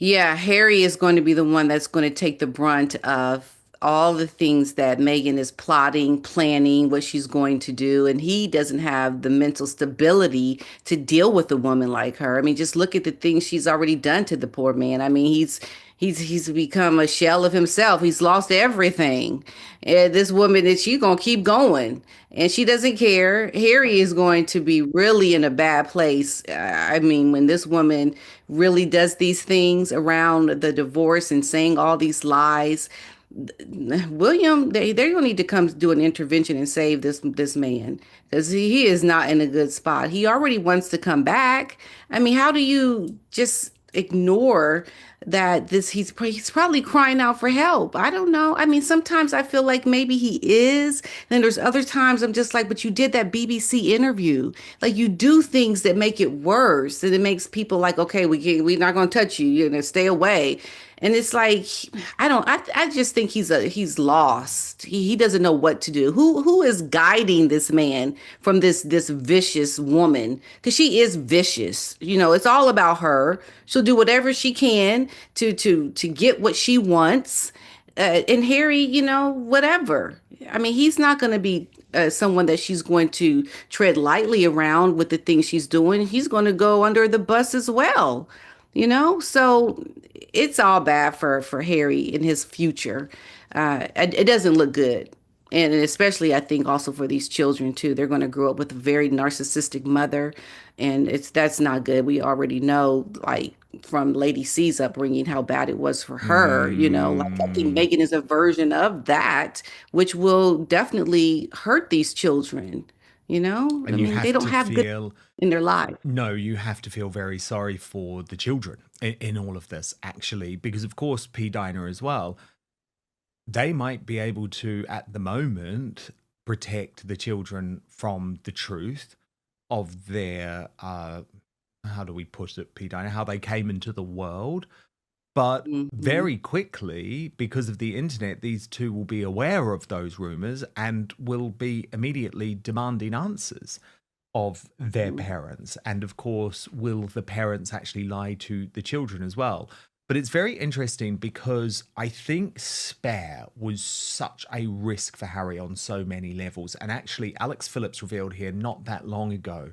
Yeah, Harry is going to be the one that's going to take the brunt of all the things that Meghan is plotting, planning, what she's going to do. And he doesn't have the mental stability to deal with a woman like her. I mean, just look at the things she's already done to the poor man. I mean, he's become a shell of himself. He's lost everything. And this woman that she's gonna keep going. And she doesn't care. Harry is going to be really in a bad place. I mean, when this woman really does these things around the divorce and saying all these lies. William, they're gonna need to come do an intervention and save this man because he is not in a good spot. He already wants to come back. I mean, how do you just ignore that he's probably crying out for help? I don't know. I mean, sometimes I feel like maybe he is. Then there's other times I'm just like, but you did that BBC interview. Like you do things that make it worse, and it makes people like, okay, we're not gonna touch you. You're gonna stay away. And it's like I just think he's lost. He doesn't know what to do. Who is guiding this man from this vicious woman? Because she is vicious. You know, it's all about her. She'll do whatever she can to get what she wants. And Harry, you know, whatever. I mean, he's not going to be someone that she's going to tread lightly around with the things she's doing. He's going to go under the bus as well, you know? So it's all bad for Harry in his future. It doesn't look good. And especially, I think, also for these children too. They're going to grow up with a very narcissistic mother, and that's not good. We already know, like from Lady C's upbringing, how bad it was for her. You know, like I think Mm. Megan is a version of that, which will definitely hurt these children. You know, I And you mean, they have don't to have good feel, in their lives. no, you have to feel very sorry for the children in all of this, actually, because of course, P. Diner as well, they might be able to, at the moment, protect the children from the truth of their, how do we put it, P. Diner, how they came into the world. But Hmm. very quickly, because of the internet, these two will be aware of those rumors and will be immediately demanding answers of their parents. And of course, will the parents actually lie to the children as well? But it's very interesting because I think Spare was such a risk for Harry on so many levels. And actually, Alex Phillips revealed here not that long ago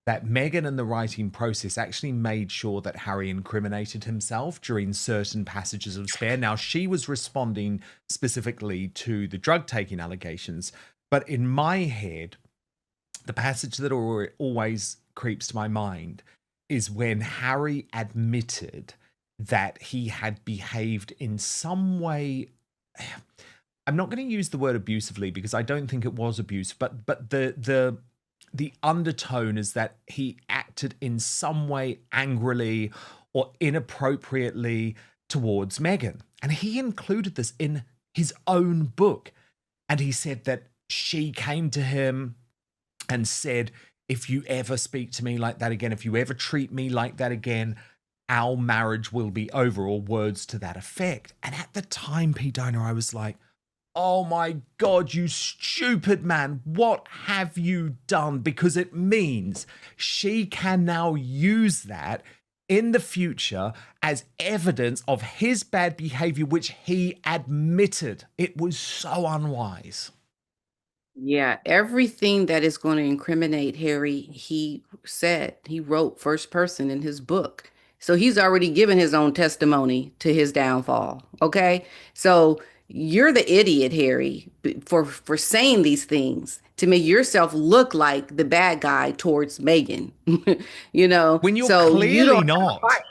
that Meghan and the writing process actually made sure that Harry incriminated himself during certain passages of Spare. Now, she was responding specifically to the drug taking allegations, but in my head, the passage that always creeps to my mind is when Harry admitted that he had behaved in some way. I'm not going to use the word abusively because I don't think it was abuse, but the undertone is that he acted in some way angrily or inappropriately towards Meghan. And he included this in his own book. And he said that she came to him and said, if you ever speak to me like that again, if you ever treat me like that again, our marriage will be over, or words to that effect. And at the time, P. Diner, I was like, oh my God, you stupid man, what have you done? Because it means she can now use that in the future as evidence of his bad behavior, which he admitted. It was so unwise. Yeah, everything that is going to incriminate Harry, he wrote first person in his book. So he's already given his own testimony to his downfall. Okay. So you're the idiot, Harry, for saying these things to make yourself look like the bad guy towards Meghan. You know, When you're so you don't clearly have a not. fight.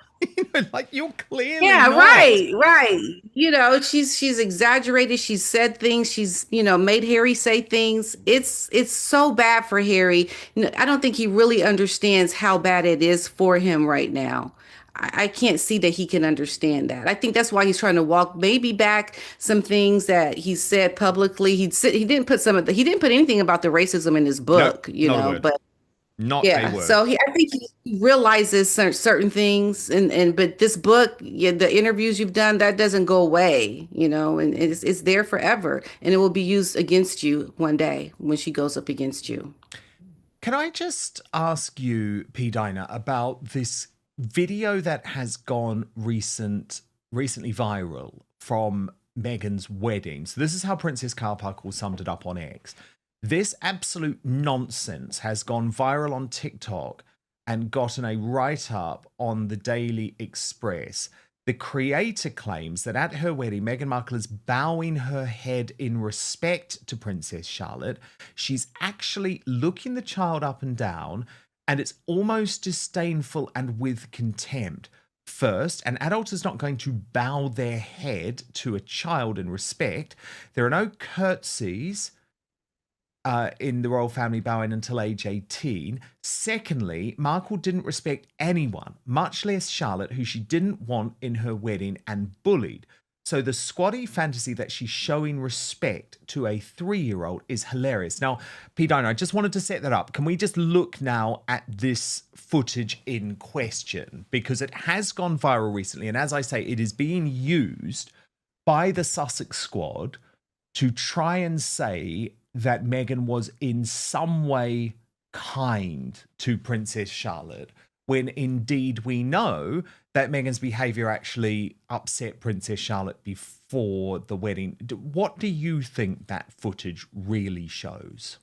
Like, you're clearly Yeah, not. right, right. You know, she's exaggerated. She's said things. She's, you know, made Harry say things. It's so bad for Harry. I don't think he really understands how bad it is for him right now. I can't see that he can understand that. I think that's why he's trying to walk maybe back some things that he said publicly. He didn't put he didn't put anything about the racism in his Nope, book, you not a know, word. but Not a yeah, word. so I think he realizes certain things, and but this book, yeah, the interviews you've done, that doesn't go away, you know, and it's there forever, and it will be used against you one day when she goes up against you. Can I just ask you, P. Diner, about this? video that has gone recently viral from Meghan's wedding. So this is how Princess Carmichael summed it up on X. This absolute nonsense has gone viral on TikTok and gotten a write-up on the Daily Express. The creator claims that at her wedding, Meghan Markle is bowing her head in respect to Princess Charlotte. She's actually looking the child up and down, and it's almost disdainful and with contempt. First, an adult is not going to bow their head to a child in respect. There are no curtsies in the royal family bowing until age 18. Secondly, Markle didn't respect anyone, much less Charlotte, who she didn't want in her wedding and bullied. So the squatty fantasy that she's showing respect to a 3-year-old is hilarious. Now, P. Dino, I just wanted to set that up. Can we just look now at this footage in question? Because it has gone viral recently. And as I say, it is being used by the Sussex squad to try and say that Meghan was in some way kind to Princess Charlotte, when indeed we know that Meghan's behaviour actually upset Princess Charlotte before the wedding. What do you think that footage really shows?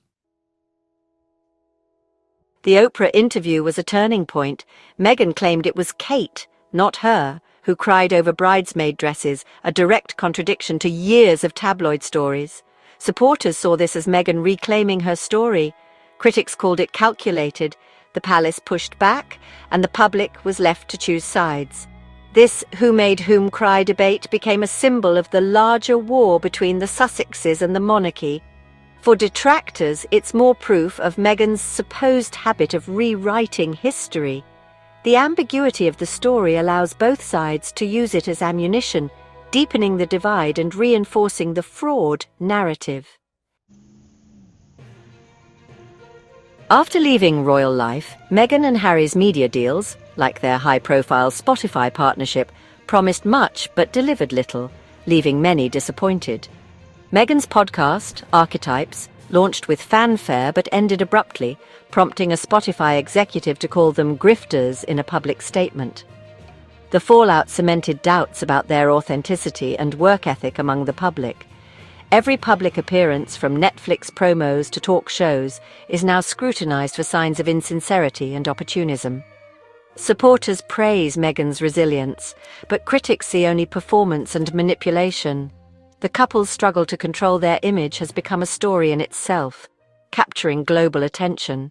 The Oprah interview was a turning point. Meghan claimed it was Kate, not her, who cried over bridesmaid dresses, a direct contradiction to years of tabloid stories. Supporters saw this as Meghan reclaiming her story. Critics called it calculated. The palace pushed back, and the public was left to choose sides. This who made whom cry debate became a symbol of the larger war between the Sussexes and the monarchy. For detractors, it's more proof of Meghan's supposed habit of rewriting history. The ambiguity of the story allows both sides to use it as ammunition, deepening the divide and reinforcing the fraud narrative. After leaving royal life, Meghan and Harry's media deals, like their high-profile Spotify partnership, promised much but delivered little, leaving many disappointed. Meghan's podcast, Archetypes, launched with fanfare but ended abruptly, prompting a Spotify executive to call them grifters in a public statement. The fallout cemented doubts about their authenticity and work ethic among the public. Every public appearance, from Netflix promos to talk shows, is now scrutinized for signs of insincerity and opportunism. Supporters praise Meghan's resilience, but critics see only performance and manipulation. The couple's struggle to control their image has become a story in itself, capturing global attention.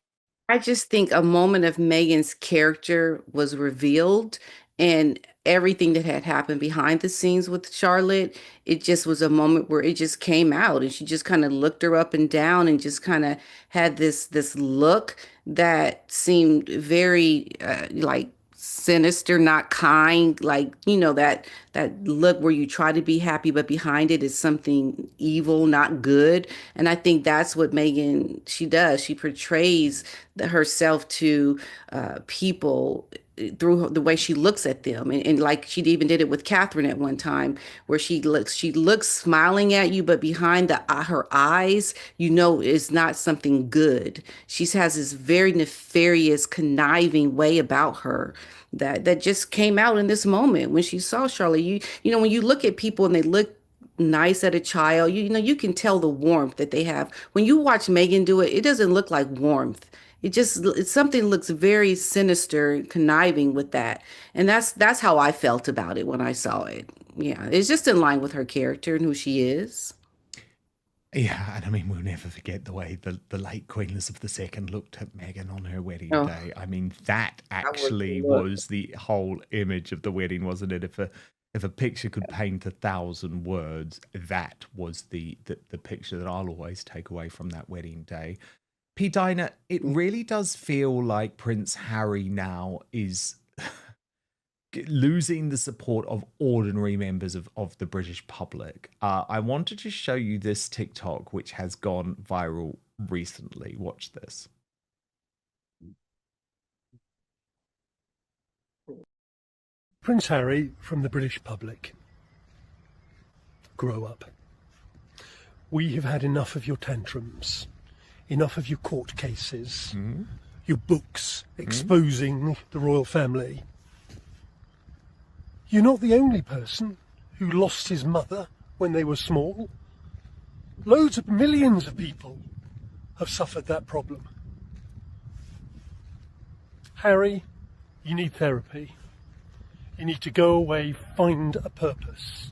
I just think a moment of Meghan's character was revealed, and everything that had happened behind the scenes with Charlotte, it just was a moment where it just came out, and she just kind of looked her up and down and just kind of had this look that seemed very like sinister, not kind, like, that look where you try to be happy but behind it is something evil, not good. And I think that's what Meghan, she does. She portrays herself to people through the way she looks at them, and like she even did it with Catherine at one time, where she looks smiling at you, but behind her eyes, is not something good. She has this very nefarious, conniving way about her that just came out in this moment when she saw Charlotte. When you look at people and they look nice at a child, you can tell the warmth that they have. When you watch Meghan do it, it doesn't look like warmth. It's something looks very sinister and conniving with that. And that's how I felt about it when I saw it. Yeah, it's just in line with her character and who she is. Yeah, and I mean, we'll never forget the way the late Queen Elizabeth II looked at Meghan on her wedding Oh, day. I mean, that that was the actually look. was the whole image of the wedding, wasn't it? If a picture could paint 1,000 words, that was the picture that I'll always take away from that wedding day. P. Dinah, it really does feel like Prince Harry now is losing the support of ordinary members of the British public. I wanted to show you this TikTok, which has gone viral recently. Watch this. Prince Harry, from the British public, grow up. We have had enough of your tantrums, enough of your court cases, your books exposing the royal family. You're not the only person who lost his mother when they were small. Loads of millions of people have suffered that problem. Harry, you need therapy. You need to go away, find a purpose.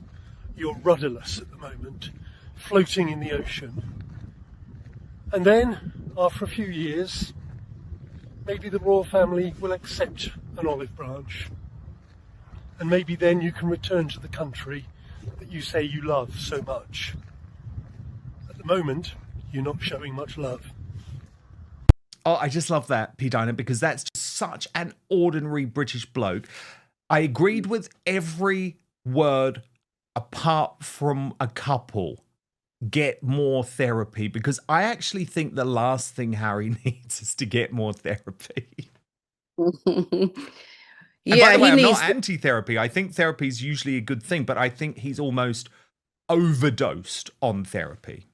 You're rudderless at the moment, floating in the ocean. And then, after a few years, maybe the royal family will accept an olive branch. And maybe then you can return to the country that you say you love so much. At the moment, you're not showing much love. Oh, I just love that, P. Dinah, because that's just such an ordinary British bloke. I agreed with every word apart from a couple. Get more therapy, because I actually think the last thing Harry needs is to get more therapy. And by Yeah, the way, he I'm not needs. anti-therapy. I think therapy is usually a good thing, but I think he's almost overdosed on therapy.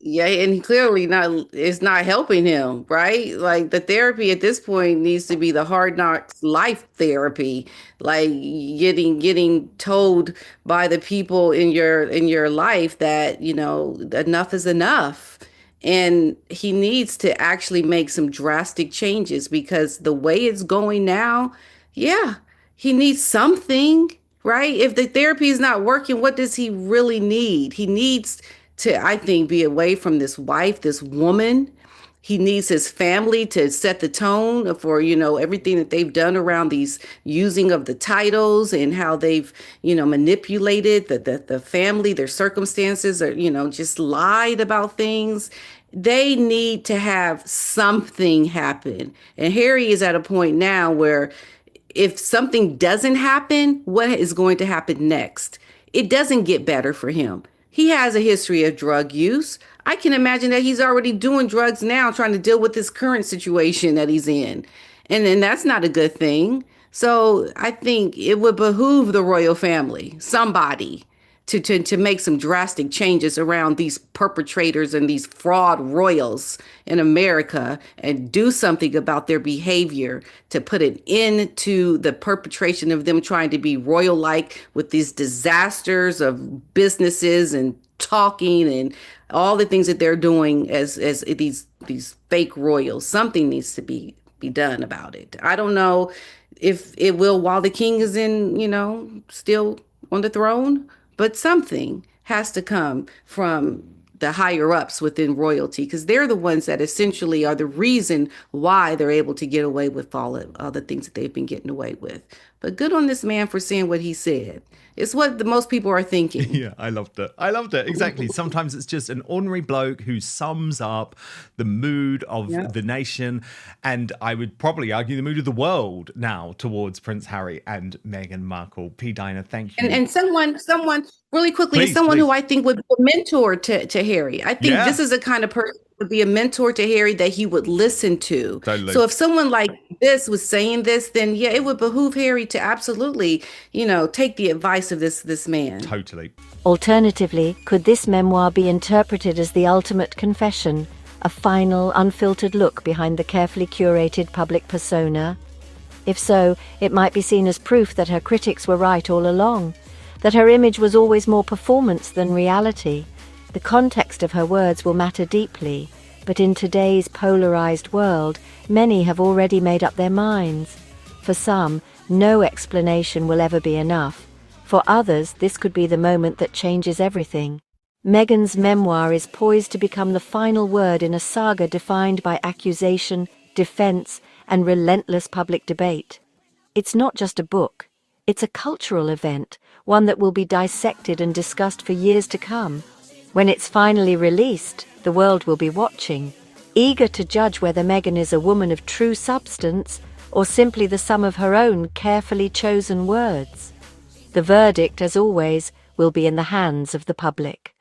Yeah, and he clearly not it's not helping him, right? Like the therapy at this point needs to be the hard knocks life therapy, like getting told by the people in your life that, enough is enough. And he needs to actually make some drastic changes because the way it's going now, yeah, he needs something, right? If the therapy is not working, what does he really need? He needs to, I think, be away from this wife, this woman. He needs his family to set the tone for, everything that they've done around these using of the titles and how they've, manipulated the family, their circumstances, or, just lied about things. They need to have something happen. And Harry is at a point now where if something doesn't happen, what is going to happen next? It doesn't get better for him. He has a history of drug use. I can imagine that he's already doing drugs now, trying to deal with this current situation that he's in. And then that's not a good thing. So I think it would behoove the royal family, somebody, to make some drastic changes around these perpetrators and these fraud royals in America and do something about their behavior to put an end to the perpetration of them trying to be royal like with these disasters of businesses and talking and all the things that they're doing as these fake royals. Something needs to be done about it. I don't know if it will while the king is in, still on the throne, but something has to come from the higher ups within royalty because they're the ones that essentially are the reason why they're able to get away with all the things that they've been getting away with. But good on this man for saying what he said. It's what the most people are thinking. Yeah, I loved it. I loved it. Exactly. Sometimes it's just an ordinary bloke who sums up the mood of the nation. And I would probably argue the mood of the world now towards Prince Harry and Meghan Markle. P. Dinah, thank you. And someone really quickly, Please, someone please. who I think would be a mentor to Harry. I think this is the kind of person who would be a mentor to Harry that he would listen to. Totally. So if someone like this was saying this, then yeah, it would behoove Harry to absolutely, take the advice of this man. Totally. Alternatively, could this memoir be interpreted as the ultimate confession, a final, unfiltered look behind the carefully curated public persona? If so, it might be seen as proof that her critics were right all along, that her image was always more performance than reality. The context of her words will matter deeply, but in today's polarized world, many have already made up their minds. For some, no explanation will ever be enough. For others, this could be the moment that changes everything. Meghan's memoir is poised to become the final word in a saga defined by accusation, defense, and relentless public debate. It's not just a book. It's a cultural event, one that will be dissected and discussed for years to come. When it's finally released, the world will be watching, eager to judge whether Meghan is a woman of true substance or simply the sum of her own carefully chosen words. The verdict, as always, will be in the hands of the public.